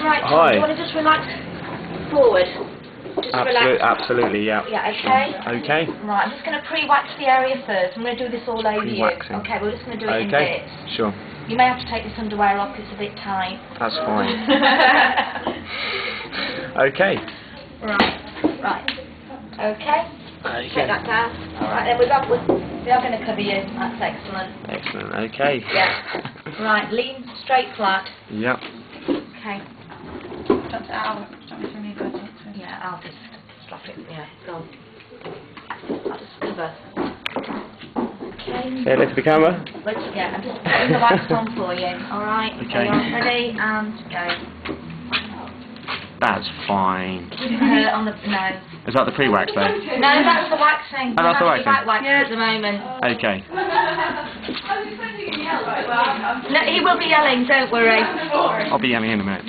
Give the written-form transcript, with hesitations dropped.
Right, Tom, Hi. do you want to just relax forward? Just relax. Absolutely, yeah. Yeah, okay? Okay. Right, I'm just going to pre-wax the area first. I'm going to do this all over you. Pre-waxing. Okay, we're just going to do it in Okay. bits. Sure. You may have to take this underwear off, it's a bit tight. That's fine. Okay. Right. Okay. Okay. Take that down. Alright, then we are going to cover you. That's excellent. Excellent. Okay. Yeah. Right, lean, straight, flat. Yep. Okay. Yeah, I'll just slap it. Yeah, go on. I'll just cover. Okay. Say hello to the camera. Yeah, I'm just putting the wax on for you. Alright. Okay. Ready and go. That's fine. On the no. Is that the pre-wax though? No, that's the waxing. Oh, that's the waxing. Back wax at the moment. Okay. No, he will be yelling, don't worry. I'll be yelling in a minute.